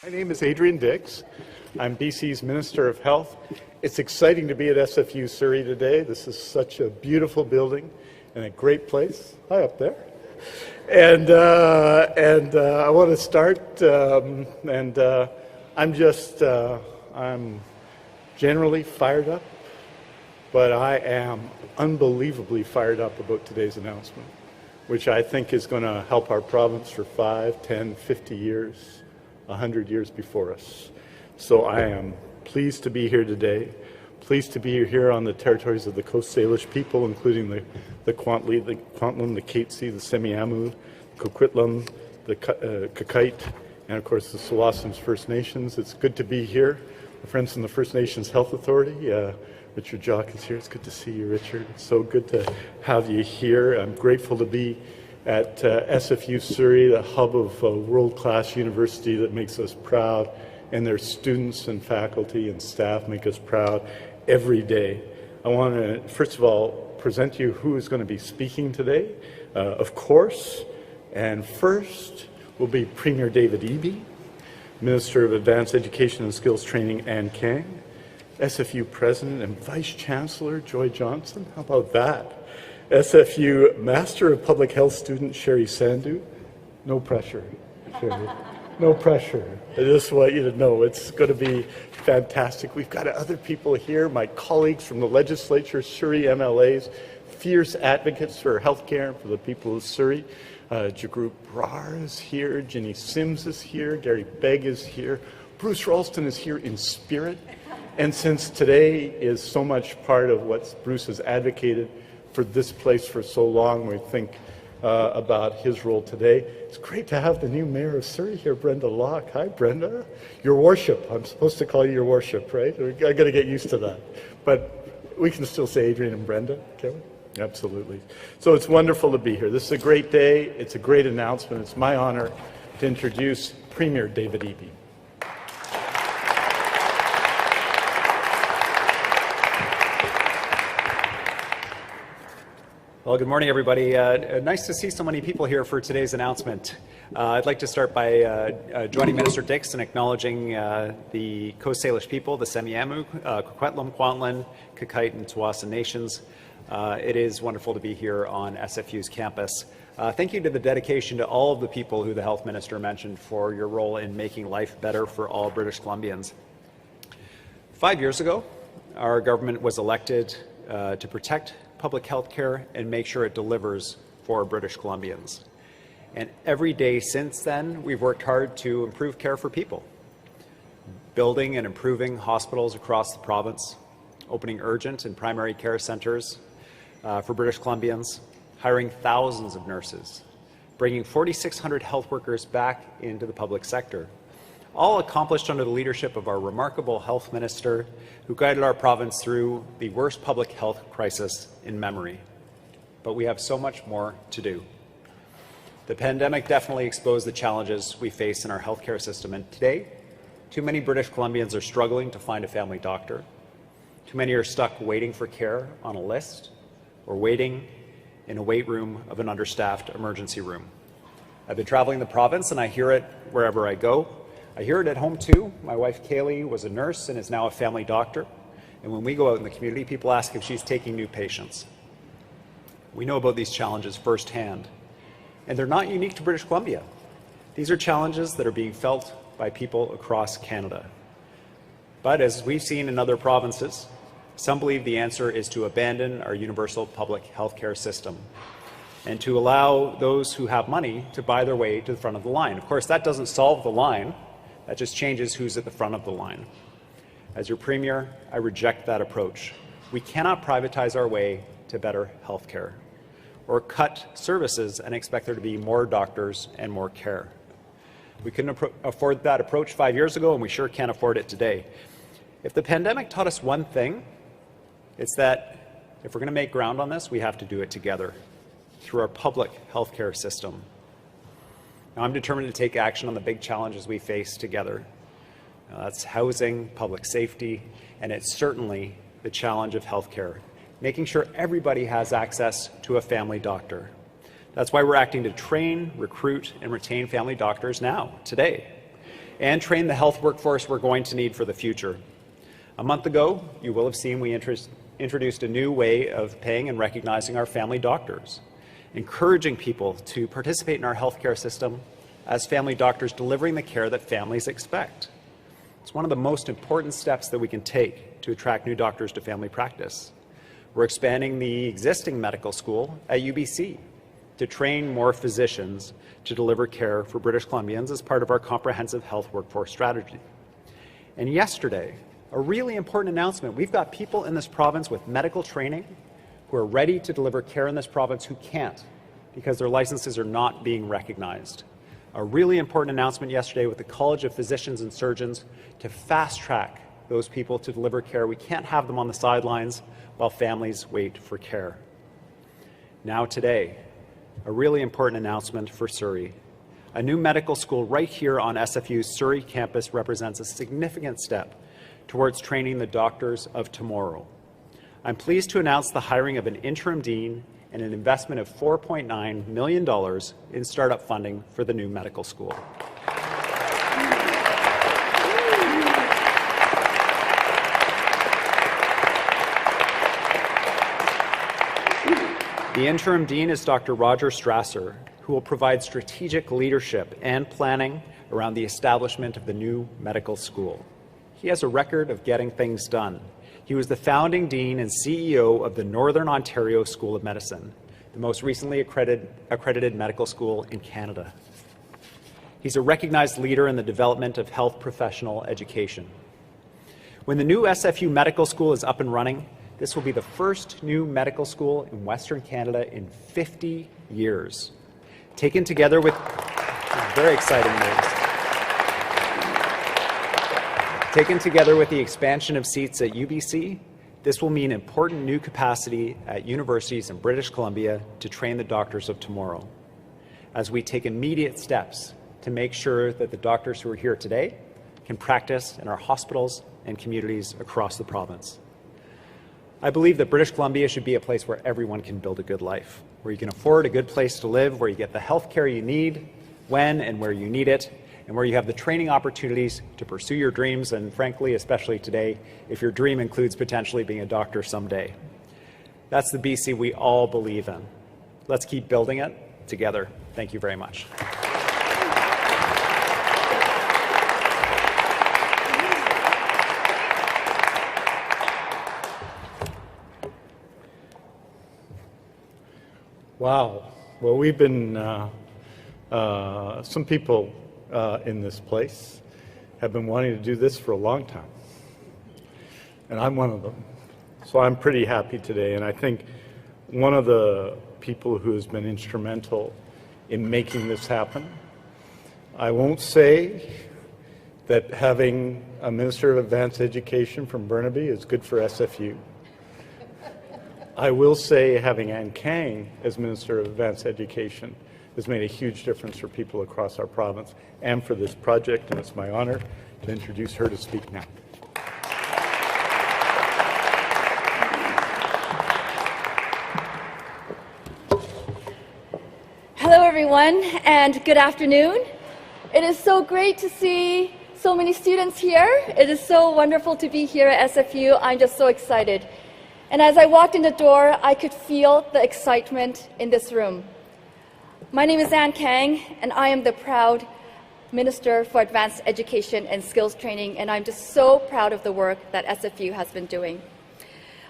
My name is Adrian Dix. I'm BC's Minister of Health. It's exciting to be at SFU Surrey today. This is such a beautiful building and a great place. Hi up there. And I want to start, I'm generally fired up, but I am unbelievably fired up about today's announcement, which I think is going to help our province for 5, 10, 50 years, 100 years before us. So I am pleased to be here today, pleased to be here on the territories of the Coast Salish people, including the Kwantlen, the Katzie, the Semiahmoo, Coquitlam, the Kakite, and of course the Tsawwassen First Nations. It's good to be here. My friends from the First Nations Health Authority, Richard Jock is here. It's good to see you, Richard. It's so good to have you here. I'm grateful to be at SFU Surrey, the hub of a world-class university that makes us proud, and their students and faculty and staff make us proud every day. I want to, first of all, present to you who is going to be speaking today, of course, and first will be Premier David Eby, Minister of Advanced Education and Skills Training, Ann Kang, SFU President and Vice Chancellor Joy Johnson. How about that? SFU Master of Public Health student Sherry Sandhu. No pressure, Sherry. No pressure. I just want you to know it's going to be fantastic. We've got other people here, my colleagues from the legislature, Surrey MLAs, fierce advocates for healthcare and for the people of Surrey. Jagrup Brar is here, Ginny Sims is here, Gary Begg is here, Bruce Ralston is here in spirit. And since today is so much part of what Bruce has advocated for this place for so long, we think about his role today. It's great to have the new Mayor of Surrey here, Brenda Locke. Hi, Brenda. Your Worship. I'm supposed to call you Your Worship, right? I got to get used to that. But we can still say Adrian and Brenda, can we? Absolutely. So it's wonderful to be here. This is a great day. It's a great announcement. It's my honor to introduce Premier David Eby. Well, good morning, everybody. Nice to see so many people here for today's announcement. I'd like to start by joining Minister Dix in acknowledging the Coast Salish people, the Semiahmoo, Coquitlam, Kwantlen, Kakite, and Tsawwassen Nations. It is wonderful to be here on SFU's campus. Thank you to the dedication to all of the people who the Health Minister mentioned for your role in making life better for all British Columbians. 5 years ago, our government was elected to protect public health care and make sure it delivers for British Columbians. And every day since then, we've worked hard to improve care for people, building and improving hospitals across the province, opening urgent and primary care centres for British Columbians, hiring thousands of nurses, bringing 4,600 health workers back into the public sector, all accomplished under the leadership of our remarkable health minister who guided our province through the worst public health crisis in memory. But we have so much more to do. The pandemic definitely exposed the challenges we face in our healthcare system, and today, too many British Columbians are struggling to find a family doctor. Too many are stuck waiting for care on a list or waiting in a wait room of an understaffed emergency room. I've been traveling the province and I hear it wherever I go. I hear it at home too. My wife Kaylee was a nurse and is now a family doctor. And when we go out in the community, people ask if she's taking new patients. We know about these challenges firsthand. And they're not unique to British Columbia. These are challenges that are being felt by people across Canada. But as we've seen in other provinces, some believe the answer is to abandon our universal public health care system and to allow those who have money to buy their way to the front of the line. Of course, that doesn't solve the line. That just changes who's at the front of the line. As your Premier, I reject that approach. We cannot privatize our way to better health care or cut services and expect there to be more doctors and more care. We couldn't afford that approach 5 years ago, and we sure can't afford it today. If the pandemic taught us one thing, it's that if we're going to make ground on this, we have to do it together through our public health care system. Now, I'm determined to take action on the big challenges we face together. That's housing, public safety, and it's certainly the challenge of healthcare, making sure everybody has access to a family doctor. That's why we're acting to train, recruit, and retain family doctors now, today. and train the health workforce we're going to need for the future. A month ago, you will have seen we introduced a new way of paying and recognizing our family doctors, encouraging people to participate in our healthcare system as family doctors delivering the care that families expect. It's one of the most important steps that we can take to attract new doctors to family practice. We're expanding the existing medical school at UBC to train more physicians to deliver care for British Columbians as part of our comprehensive health workforce strategy. And yesterday, a really important announcement. We've got people in this province with medical training who are ready to deliver care in this province who can't because their licenses are not being recognized. A really important announcement yesterday with the College of Physicians and Surgeons to fast-track those people to deliver care. We can't have them on the sidelines while families wait for care. Now today, a really important announcement for Surrey. A new medical school right here on SFU's Surrey campus represents a significant step towards training the doctors of tomorrow. I'm pleased to announce the hiring of an interim dean and an investment of $4.9 million in startup funding for the new medical school. The interim dean is Dr. Roger Strasser, who will provide strategic leadership and planning around the establishment of the new medical school. He has a record of getting things done. He was the founding dean and CEO of the Northern Ontario School of Medicine, the most recently accredited medical school in Canada. He's a recognized leader in the development of health professional education. When the new SFU Medical School is up and running, this will be the first new medical school in Western Canada in 50 years. Taken together with very exciting news. Taken together with the expansion of seats at UBC, this will mean important new capacity at universities in British Columbia to train the doctors of tomorrow, as we take immediate steps to make sure that the doctors who are here today can practice in our hospitals and communities across the province. I believe that British Columbia should be a place where everyone can build a good life, where you can afford a good place to live, where you get the health care you need, when and where you need it, and where you have the training opportunities to pursue your dreams, and frankly, especially today, if your dream includes potentially being a doctor someday. That's the BC we all believe in. Let's keep building it together. Thank you very much. Wow. Well, we've been, some people in this place have been wanting to do this for a long time. And I'm one of them. So I'm pretty happy today. And I think one of the people who has been instrumental in making this happen, I won't say that having a Minister of Advanced Education from Burnaby is good for SFU. I will say having Ann Kang as Minister of Advanced Education has made a huge difference for people across our province and for this project, and it's my honor to introduce her to speak now. Hello everyone, and good afternoon. It is so great to see so many students here. It is so wonderful to be here at SFU. I'm just so excited. And as I walked in the door, I could feel the excitement in this room. My name is Ann Kang, and I am the proud Minister for Advanced Education and Skills Training, and I'm just so proud of the work that SFU has been doing.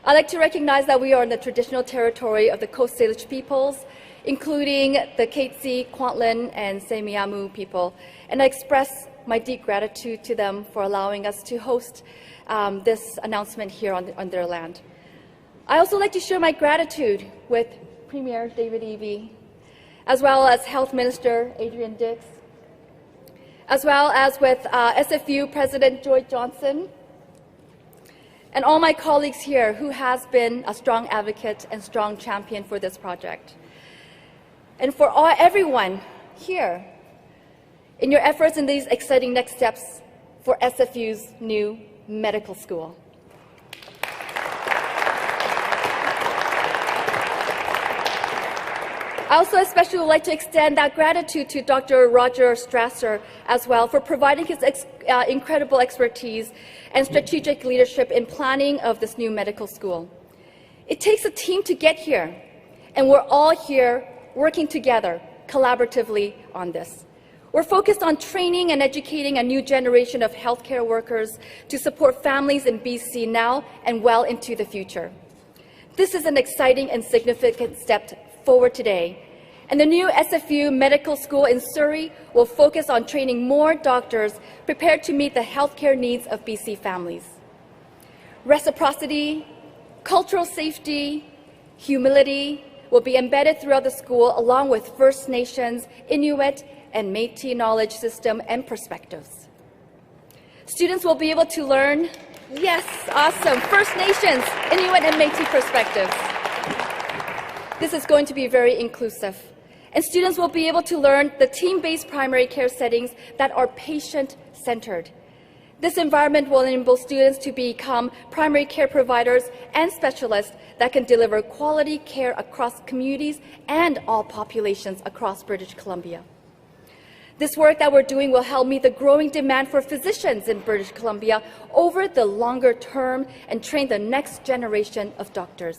I'd like to recognize that we are in the traditional territory of the Coast Salish peoples, including the Katzie, Kwantlen, and Semiahmoo people, and I express my deep gratitude to them for allowing us to host this announcement here on their land. I also like to share my gratitude with Premier David Eby, as well as Health Minister Adrian Dix, as well as with SFU President Joy Johnson, and all my colleagues here who has been a strong advocate and strong champion for this project. And for everyone here in your efforts in these exciting next steps for SFU's new medical school. I also especially would like to extend that gratitude to Dr. Roger Strasser as well for providing his incredible expertise and strategic leadership in planning of this new medical school. It takes a team to get here, and we're all here working together collaboratively on this. We're focused on training and educating a new generation of healthcare workers to support families in BC now and well into the future. This is an exciting and significant step forward today, and the new SFU Medical School in Surrey will focus on training more doctors prepared to meet the healthcare needs of BC families. Reciprocity, cultural safety, humility will be embedded throughout the school along with First Nations, Inuit, and Métis knowledge system and perspectives. Students will be able to learn, yes, awesome, First Nations, Inuit, and Métis perspectives. This is going to be very inclusive. And students will be able to learn the team-based primary care settings that are patient-centered. This environment will enable students to become primary care providers and specialists that can deliver quality care across communities and all populations across British Columbia. This work that we're doing will help meet the growing demand for physicians in British Columbia over the longer term and train the next generation of doctors.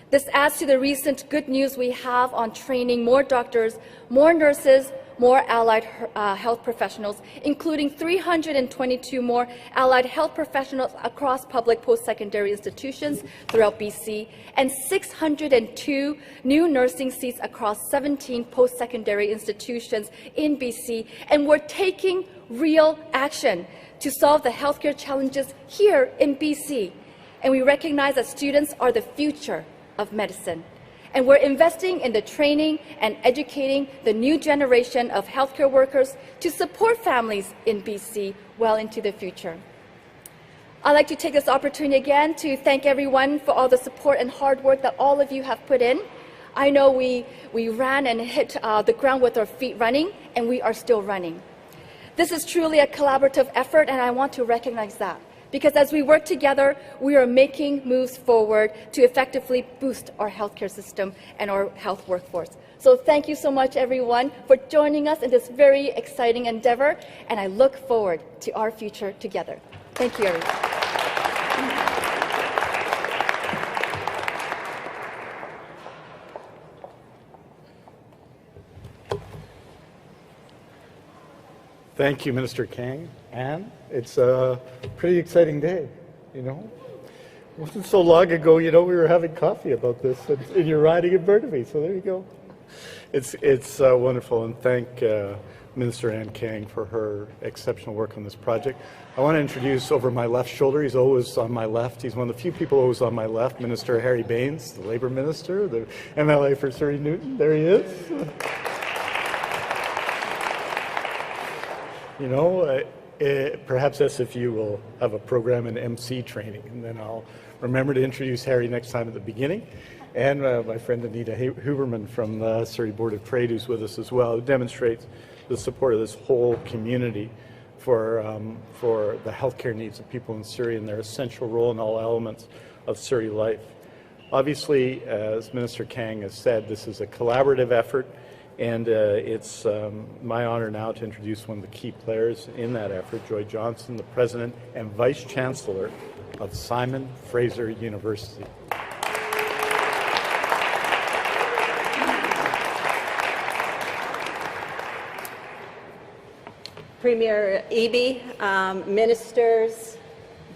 This adds to the recent good news we have on training more doctors, more nurses, more allied health professionals, including 322 more allied health professionals across public post-secondary institutions throughout BC, and 602 new nursing seats across 17 post-secondary institutions in BC. And we're taking real action to solve the healthcare challenges here in BC. And we recognize that students are the future of medicine. And we're investing in the training and educating the new generation of healthcare workers to support families in BC well into the future. I'd like to take this opportunity again to thank everyone for all the support and hard work that all of you have put in. I know we ran and hit the ground with our feet running, and we are still running. This is truly a collaborative effort, and I want to recognize that. Because as we work together, we are making moves forward to effectively boost our healthcare system and our health workforce. So thank you so much, everyone, for joining us in this very exciting endeavor, and I look forward to our future together. Thank you, everyone. Thank you, Minister Kang. And it's a pretty exciting day, you know. It wasn't so long ago, you know, we were having coffee about this, and you're riding in Burnaby, so there you go. It's wonderful, and thank Minister Ann Kang for her exceptional work on this project. I want to introduce over my left shoulder, he's always on my left, he's one of the few people always on my left, Minister Harry Baines, the Labour Minister, the MLA for Surrey Newton. There he is. You know, perhaps SFU will have a program in MC training, and then I'll remember to introduce Harry next time at the beginning. And my friend Anita Huberman from the Surrey Board of Trade, who's with us as well, who demonstrates the support of this whole community for the healthcare needs of people in Surrey and their essential role in all elements of Surrey life. Obviously, as Minister Kang has said, this is a collaborative effort. And it's my honor now to introduce one of the key players in that effort, Joy Johnson, the President and Vice Chancellor of Simon Fraser University. Premier Eby, ministers,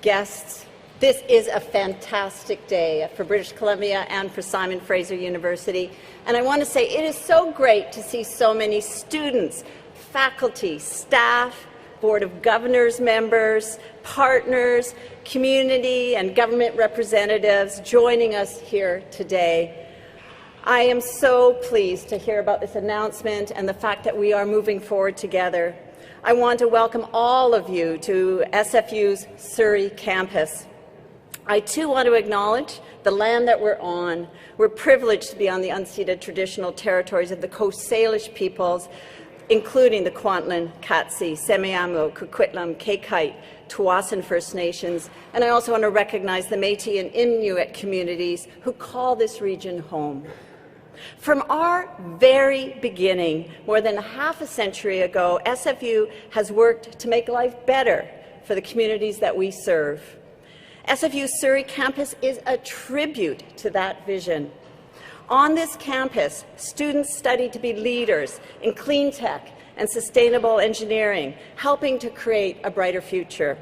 guests, this is a fantastic day for British Columbia and for Simon Fraser University. And I want to say it is so great to see so many students, faculty, staff, Board of Governors members, partners, community and government representatives joining us here today. I am so pleased to hear about this announcement and the fact that we are moving forward together. I want to welcome all of you to SFU's Surrey campus. I too want to acknowledge the land that we're on. We're privileged to be on the unceded traditional territories of the Coast Salish peoples, including the Kwantlen, Katsi, Semiahmoo, Coquitlam, Kaikait, Tsawwassen First Nations, and I also want to recognize the Métis and Inuit communities who call this region home. From our very beginning, more than half a century ago, SFU has worked to make life better for the communities that we serve. SFU Surrey campus is a tribute to that vision. On this campus, students study to be leaders in clean tech and sustainable engineering, helping to create a brighter future.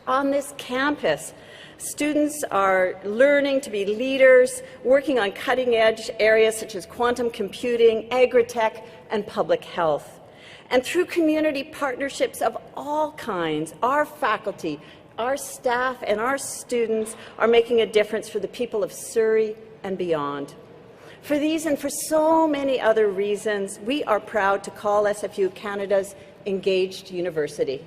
On this campus, students are learning to be leaders, working on cutting-edge areas such as quantum computing, agri-tech, and public health. And through community partnerships of all kinds, our faculty, our staff, and our students are making a difference for the people of Surrey and beyond. For these and for so many other reasons, we are proud to call SFU Canada's engaged university.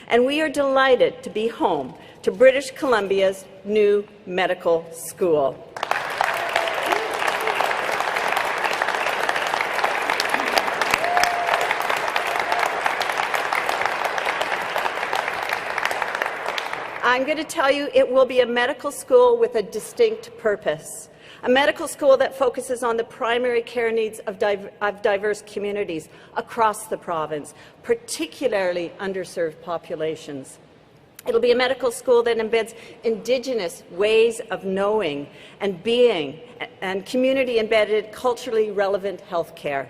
And we are delighted to be home to British Columbia's new medical school. I'm going to tell you it will be a medical school with a distinct purpose. A medical school that focuses on the primary care needs of diverse communities across the province, particularly underserved populations. It'll be a medical school that embeds Indigenous ways of knowing and being and community-embedded, culturally relevant health care.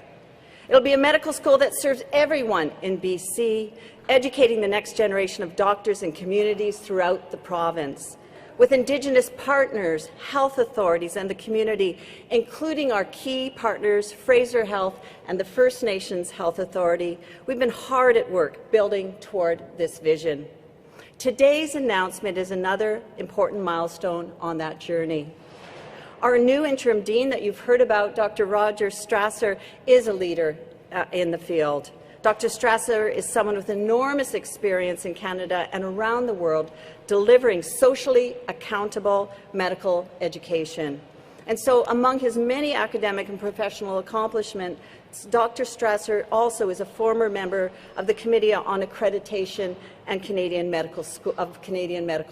It'll be a medical school that serves everyone in BC, educating the next generation of doctors and communities throughout the province. With Indigenous partners, health authorities and the community, including our key partners, Fraser Health and the First Nations Health Authority, we've been hard at work building toward this vision. Today's announcement is another important milestone on that journey. Our new interim dean that you've heard about, Dr. Roger Strasser, is a leader in the field. Dr. Strasser is someone with enormous experience in Canada and around the world delivering socially accountable medical education. And so among his many academic and professional accomplishments, Dr. Strasser also is a former member of the Committee on Accreditation and Canadian Medical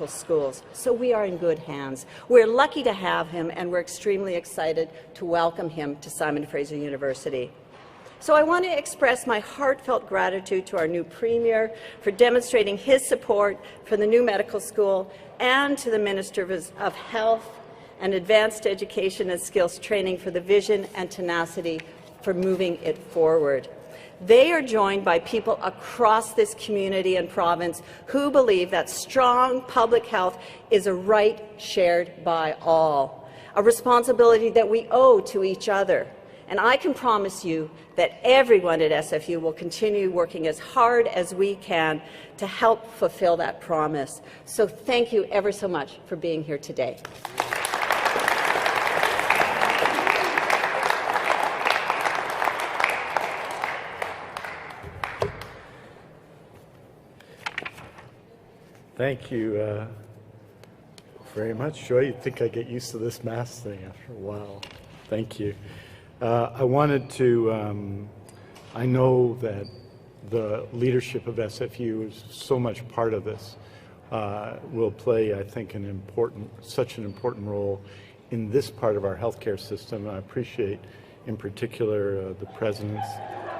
Schools. So we are in good hands. We're lucky to have him, and we're extremely excited to welcome him to Simon Fraser University. So I want to express my heartfelt gratitude to our new Premier for demonstrating his support for the new medical school and to the Minister of Health and Advanced Education and Skills Training for the vision and tenacity for moving it forward. They are joined by people across this community and province who believe that strong public health is a right shared by all, a responsibility that we owe to each other. And I can promise you that everyone at SFU will continue working as hard as we can to help fulfill that promise. So thank you ever so much for being here today. Thank you very much, Joy. You'd think I get used to this mask thing after a while. Thank you. I wanted to, I know that the leadership of SFU is so much part of this, will play, I think, such an important role in this part of our healthcare system. I appreciate, in particular, the President's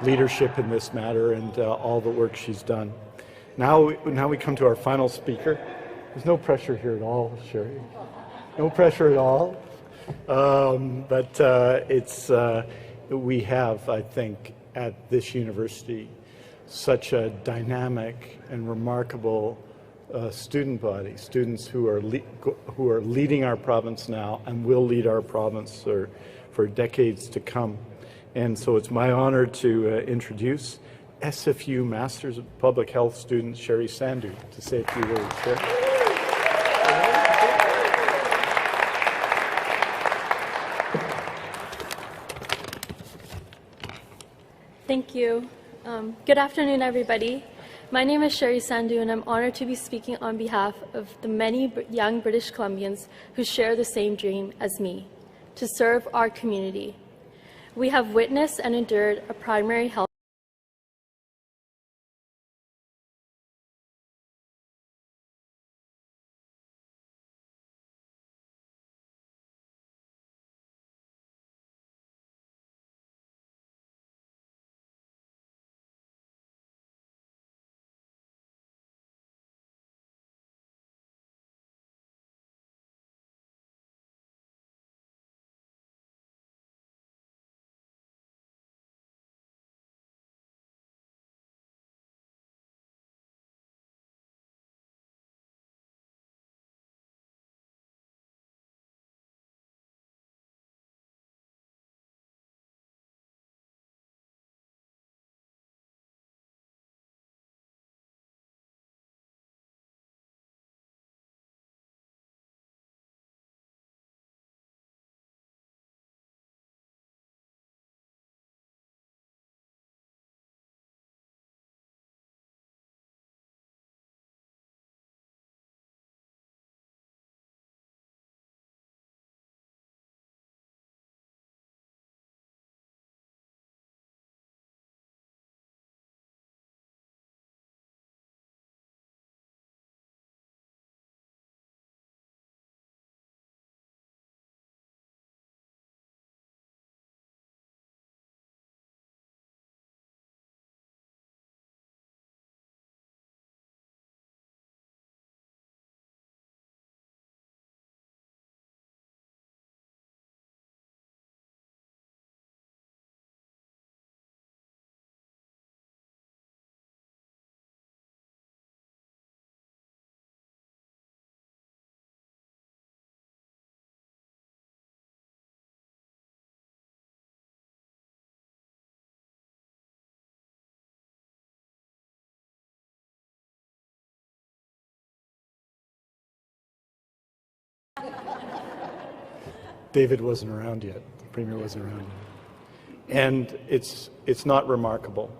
leadership in this matter and all the work she's done. Now we come to our final speaker. There's no pressure here at all, Sherry. No pressure at all. We have, I think, at this university, such a dynamic and remarkable student body, students who are leading our province now and will lead our province for decades to come. And so it's my honor to introduce SFU Masters of Public Health student Sherry Sandu to say a few words. Sherry. Thank you. Good afternoon, everybody. My name is Sherry Sandu, and I'm honored to be speaking on behalf of the many young British Columbians who share the same dream as me, to serve our community. We have witnessed and endured a primary health David wasn't around yet. The Premier wasn't around yet. And it's not remarkable.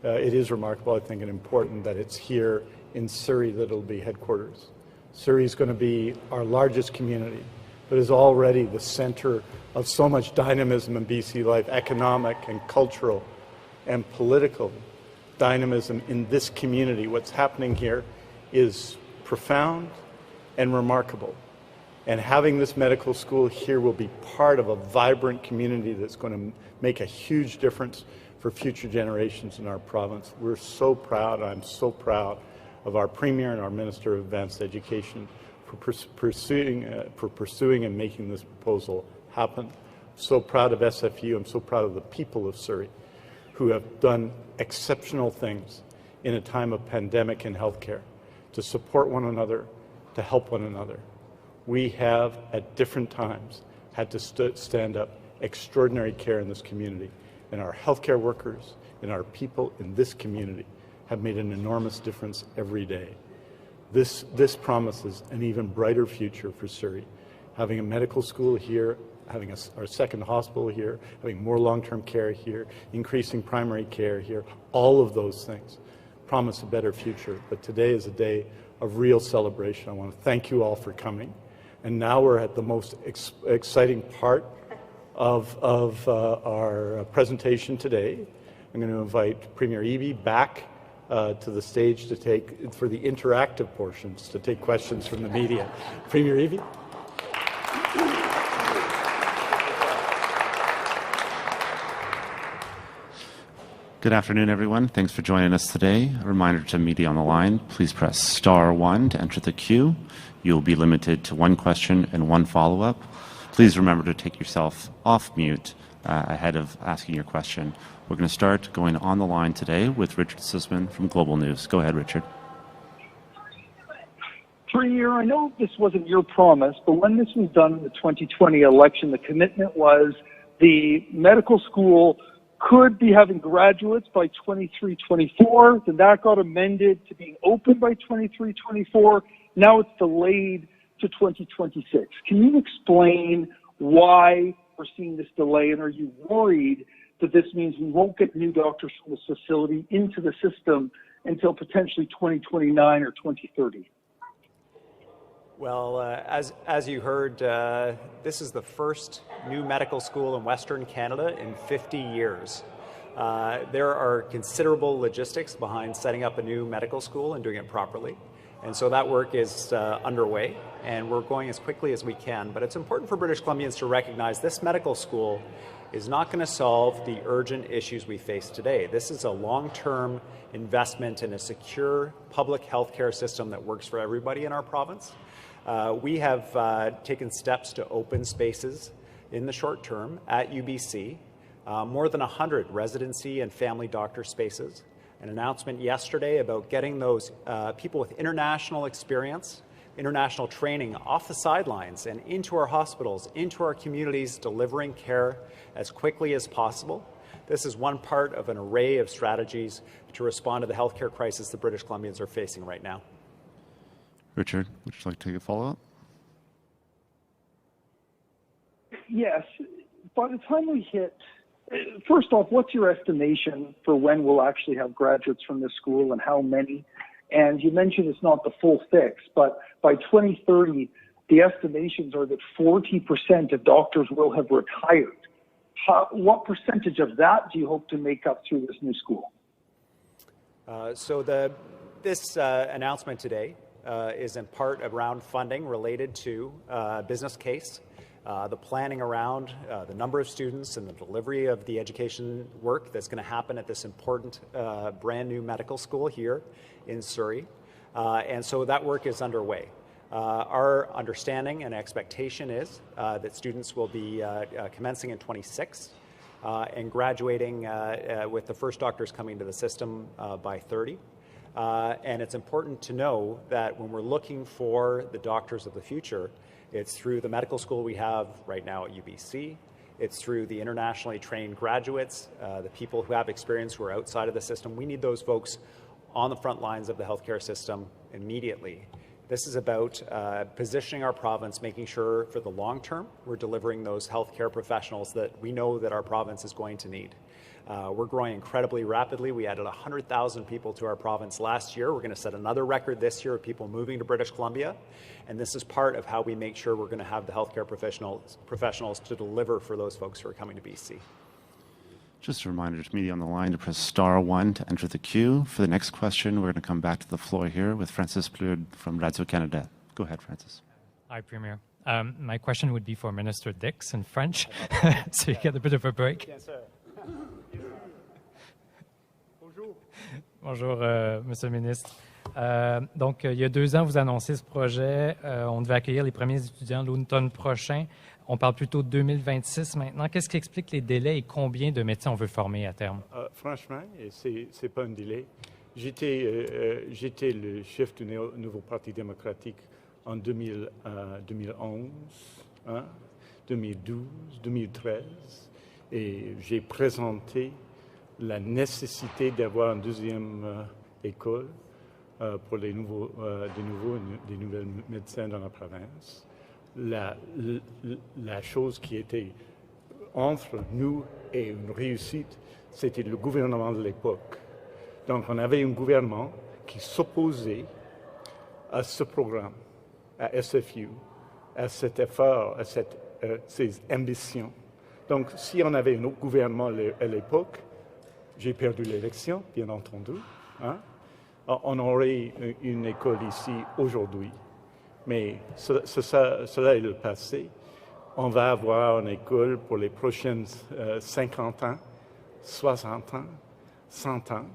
It is remarkable, I think, and important that it's here in Surrey that it'll be headquarters. Surrey is going to be our largest community, but is already the center of so much dynamism in BC life, economic and cultural and political dynamism in this community. What's happening here is profound and remarkable. And having this medical school here will be part of a vibrant community that's going to make a huge difference for future generations in our province. We're so proud, I'm so proud of our Premier and our Minister of Advanced Education for pursuing and making this proposal happen. So proud of SFU, I'm so proud of the people of Surrey who have done exceptional things in a time of pandemic and healthcare to support one another, to help one another. We have, at different times, had to stand up extraordinary care in this community. And our healthcare workers and our people in this community have made an enormous difference every day. This promises an even brighter future for Surrey. Having a medical school here, having our second hospital here, having more long-term care here, increasing primary care here, all of those things promise a better future. But today is a day of real celebration. I want to thank you all for coming. And now we're at the most exciting part of our presentation today. I'm going to invite Premier Eby back to the stage for the interactive portions, to take questions from the media. Premier Eby. Good afternoon, everyone. Thanks for joining us today. A reminder to media on the line, please press *1 to enter the queue. You'll be limited to one question and one follow-up. Please remember to take yourself off mute ahead of asking your question. We're going to start going on the line today with Richard Sussman from Global News. Go ahead, Richard. Premier, I know this wasn't your promise, but when this was done in the 2020 election, the commitment was the medical school could be having graduates by 23-24. Then that got amended to being open by 23-24. Now it's delayed to 2026. Can you explain why we're seeing this delay, and are you worried that this means we won't get new doctors from this facility into the system until potentially 2029 or 2030? Well, as you heard, this is the first new medical school in Western Canada in 50 years. There are considerable logistics behind setting up a new medical school and doing it properly. And so that work is underway, and we're going as quickly as we can. But it's important for British Columbians to recognize this medical school is not going to solve the urgent issues we face today. This is a long-term investment in a secure public health care system that works for everybody in our province. We have taken steps to open spaces in the short term at UBC, more than 100 residency and family doctor spaces. An announcement yesterday about getting those people with international experience, international training off the sidelines and into our hospitals, into our communities, delivering care as quickly as possible. This is one part of an array of strategies to respond to the healthcare crisis the British Columbians are facing right now. Richard, would you like to take a follow-up? Yes. By the time we hit, first off, what's your estimation for when we'll actually have graduates from this school and how many? And you mentioned it's not the full fix, but by 2030, the estimations are that 40% of doctors will have retired. What percentage of that do you hope to make up through this new school? This announcement today is in part around funding related to business case, the planning around the number of students and the delivery of the education work that's going to happen at this important brand new medical school here in Surrey. And so that work is underway. Our understanding and expectation is that students will be commencing in 26 and graduating with the first doctors coming to the system by 30. And it's important to know that when we're looking for the doctors of the future, it's through the medical school we have right now at UBC. It's through the internationally trained graduates, the people who have experience who are outside of the system. We need those folks on the front lines of the healthcare system immediately. This is about positioning our province, making sure for the long term we're delivering those healthcare professionals that we know that our province is going to need. We're growing incredibly rapidly. We added 100,000 people to our province last year. We're going to set another record this year of people moving to British Columbia. And this is part of how we make sure we're going to have the healthcare professionals to deliver for those folks who are coming to BC. Just a reminder to media on the line to press *1 to enter the queue. For the next question, we're going to come back to the floor here with Francis Plourde from Radio-Canada. Go ahead, Francis. Hi, Premier. My question would be for Minister Dix in French, so you get a bit of a break. Yes, sir. Bonjour. Bonjour, Monsieur le Ministre. Donc, il y a 2 ans, vous annoncez ce projet. On devait accueillir les premiers étudiants l'automne prochain. On parle plutôt de 2026 maintenant. Qu'est-ce qui explique les délais et combien de médecins on veut former à terme? Franchement, c'est pas un délai. J'étais le chef du nouveau Parti démocratique en 2011, 2012, 2013, et j'ai présenté la nécessité d'avoir une deuxième école pour des nouvelles médecins dans la province. La chose qui était entre nous et une réussite, c'était le gouvernement de l'époque. Donc, on avait un gouvernement qui s'opposait à ce programme, à SFU, à cet effort, à ces ambitions. Donc, si on avait un autre gouvernement à l'époque, j'ai perdu l'élection, bien entendu, on aurait une école ici aujourd'hui. Mais cela est le passé. On va avoir une école pour les prochaines 50 ans, 60 ans, 100 ans.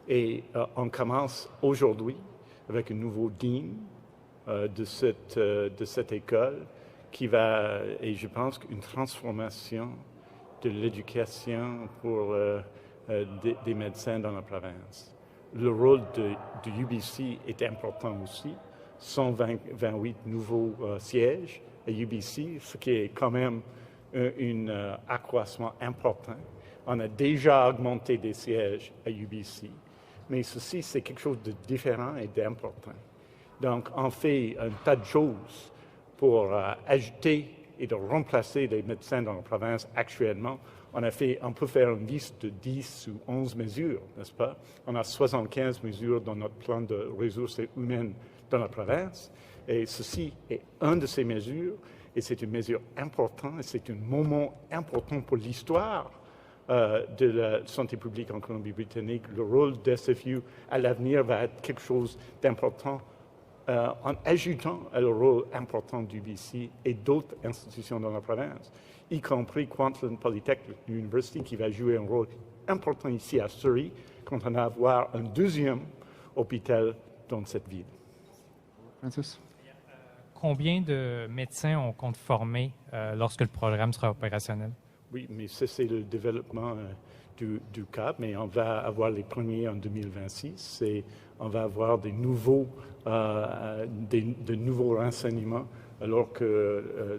Et on commence aujourd'hui avec un nouveau dean de cette école qui va, et je pense qu'une transformation de l'éducation pour des médecins dans la province. Le rôle de UBC est important aussi. 128 nouveaux sièges à UBC, ce qui est quand même un accroissement important. On a déjà augmenté des sièges à UBC, mais ceci, c'est quelque chose de différent et d'important. Donc, on fait un tas de choses pour ajouter et de remplacer les médecins dans la province actuellement. On peut faire une liste de 10 ou 11 mesures, n'est-ce pas? On a 75 mesures dans notre plan de ressources humaines dans la province, et ceci est une de ces mesures, et c'est une mesure importante, et c'est un moment important pour l'histoire de la santé publique en Colombie-Britannique. Le rôle de SFU à l'avenir va être quelque chose d'important en ajoutant le rôle important du BC et d'autres institutions dans la province, y compris Kwantlen Polytechnic University, qui va jouer un rôle important ici à Surrey, quand on va avoir un deuxième hôpital dans cette ville. Francis? Combien de médecins on compte former lorsque le programme sera opérationnel? Oui, mais c'est le développement du CAP, mais on va avoir les premiers en 2026 et on va avoir de nouveaux renseignements alors que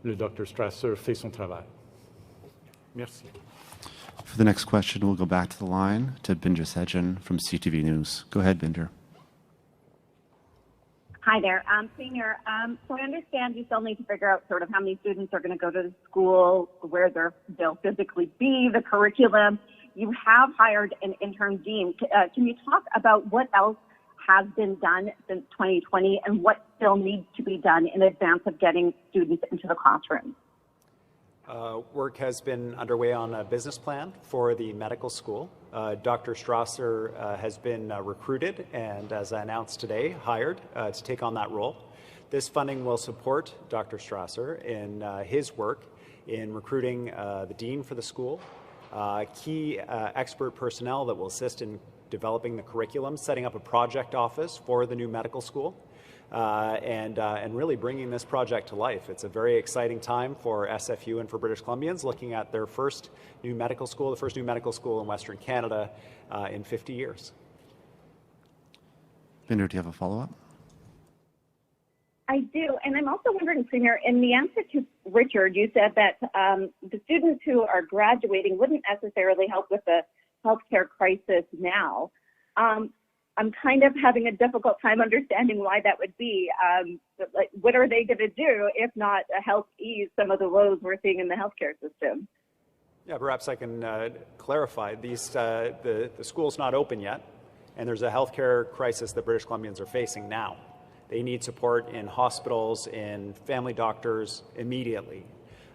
le Dr. Strasser fait son travail. Merci. For the next question, we'll go back to the line to Binder Sejan from CTV News. Go ahead, Binder. Hi there. Senior, so I understand you still need to figure out sort of how many students are going to go to the school, where they'll physically be, the curriculum. You have hired an interim dean. Can you talk about what else has been done since 2020 and what still needs to be done in advance of getting students into the classroom? Work has been underway on a business plan for the medical school. Dr. Strasser has been recruited and, as I announced today, hired to take on that role. This funding will support Dr. Strasser in his work in recruiting the dean for the school, key expert personnel that will assist in developing the curriculum, setting up a project office for the new medical school, and really bringing this project to life. It's a very exciting time for SFU and for British Columbians looking at their first new medical school, the first new medical school in Western Canada in 50 years. Binder, do you have a follow-up? I do, and I'm also wondering, Premier, in the answer to Richard, you said that the students who are graduating wouldn't necessarily help with the healthcare crisis now. I'm kind of having a difficult time understanding why that would be. Like, what are they going to do if not help ease some of the woes we're seeing in the healthcare system? Yeah, perhaps I can clarify. The school's not open yet, and there's a healthcare crisis that British Columbians are facing now. They need support in hospitals, in family doctors immediately.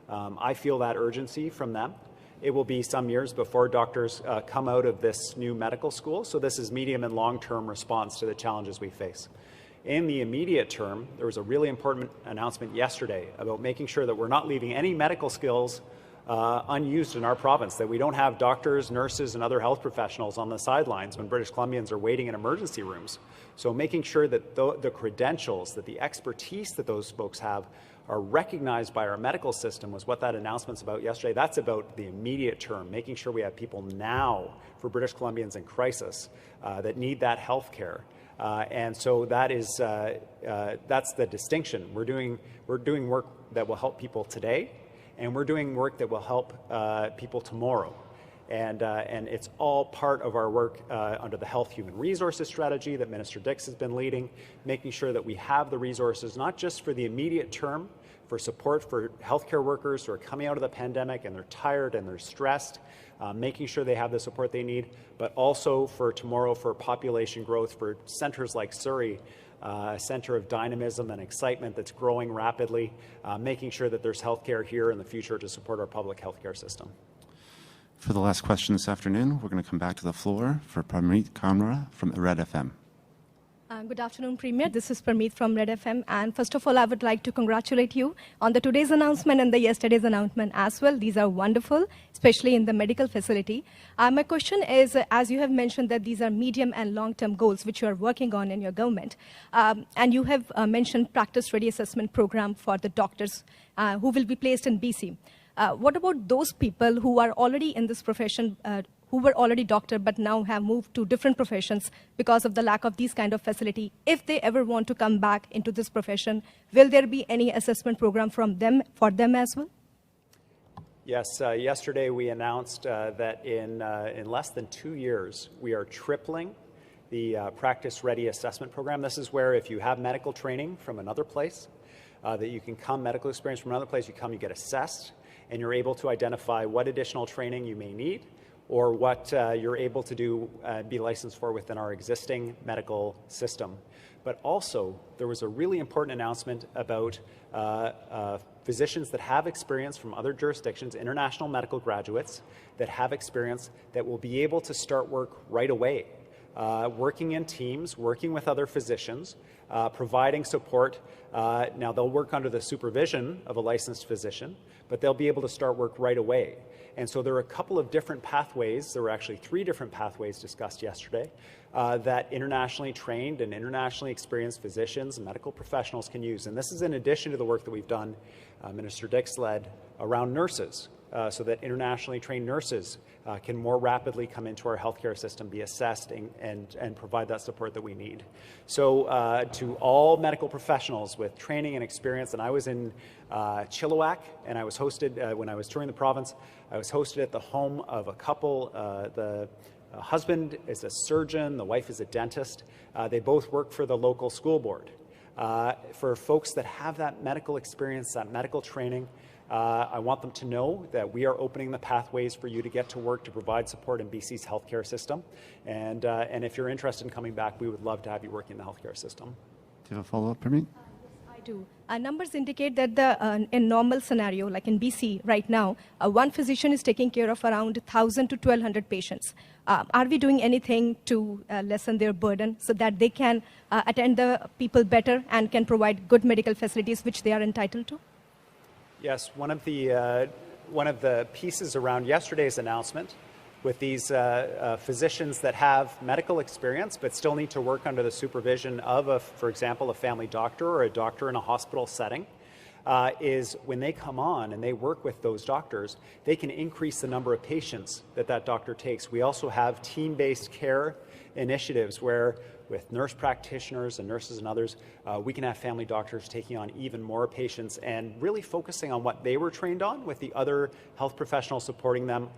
I feel that urgency from them. It will be some years before doctors come out of this new medical school, so this is medium and long-term response to the challenges we face. In the immediate term, there was a really important announcement yesterday about making sure that we're not leaving any medical skills unused in our province, that we don't have doctors, nurses, and other health professionals on the sidelines when British Columbians are waiting in emergency rooms. So making sure that the credentials, that the expertise that those folks have are recognized by our medical system was what that announcement's about yesterday. That's about the immediate term, making sure we have people now for British Columbians in crisis that need that health care. And so that is that's the distinction. We're doing work that will help people today, and we're doing work that will help people tomorrow. And it's all part of our work under the Health Human Resources strategy that Minister Dix has been leading, making sure that we have the resources, not just for the immediate term, for support for healthcare workers who are coming out of the pandemic and they're tired and they're stressed, making sure they have the support they need, but also for tomorrow for population growth, for centres like Surrey, a centre of dynamism and excitement that's growing rapidly, making sure that there's healthcare here in the future to support our public healthcare system. For the last question this afternoon, we're going to come back to the floor for Parmeet Kamra from Red FM. Good afternoon, Premier. This is Parmeet from Red FM. And first of all, I would like to congratulate you on the today's announcement and the yesterday's announcement as well. These are wonderful, especially in the medical facility. My question is, as you have mentioned that these are medium and long-term goals which you are working on in your government, and you have mentioned practice-ready assessment program for the doctors who will be placed in BC. What about those people who are already in this profession, who were already doctor but now have moved to different professions because of the lack of these kind of facility? If they ever want to come back into this profession, will there be any assessment program from them for them as well? Yes, yesterday we announced that in less than 2 years, we are tripling the practice-ready assessment program. This is where if you have medical training from another place, that you can come, medical experience from another place, you come, you get assessed, and you're able to identify what additional training you may need or what you're able to do, be licensed for within our existing medical system. But also, there was a really important announcement about physicians that have experience from other jurisdictions, international medical graduates that have experience that will be able to start work right away, working in teams, working with other physicians, providing support. Now, they'll work under the supervision of a licensed physician, but they'll be able to start work right away. And so there are a couple of different pathways. There were actually 3 different pathways discussed yesterday that internationally trained and internationally experienced physicians and medical professionals can use. And this is in addition to the work that we've done, Minister Dix led, around nurses, so that internationally trained nurses can more rapidly come into our healthcare system, be assessed, and provide that support that we need. So to all medical professionals with training and experience, and I was in Chilliwack, and I was hosted, when I was touring the province, I was hosted at the home of a couple. The husband is a surgeon, the wife is a dentist. They both work for the local school board. For folks that have that medical experience, that medical training, I want them to know that we are opening the pathways for you to get to work to provide support in BC's healthcare system. And if you're interested in coming back, we would love to have you working in the healthcare system. Do you have a follow-up, Parmeet? I do. Numbers indicate that in normal scenario, like in BC right now, one physician is taking care of around 1,000 to 1,200 patients. Are we doing anything to lessen their burden so that they can attend the people better and can provide good medical facilities which they are entitled to? Yes, one of the pieces around yesterday's announcement with these physicians that have medical experience but still need to work under the supervision of, for example, a family doctor or a doctor in a hospital setting, is when they come on and they work with those doctors, they can increase the number of patients that doctor takes. We also have team-based care initiatives where with nurse practitioners and nurses and others, we can have family doctors taking on even more patients and really focusing on what they were trained on, with the other health professionals supporting them,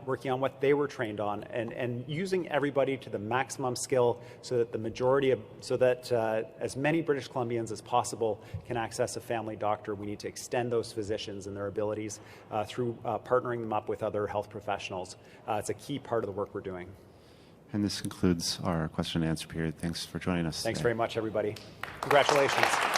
working on what they were trained on, and using everybody to the maximum skill so that as many British Columbians as possible can access a family doctor. We need to extend those physicians and their abilities through partnering them up with other health professionals. It's a key part of the work we're doing. And this concludes our question and answer period. Thanks for joining us Thanks today. very much, everybody. Congratulations.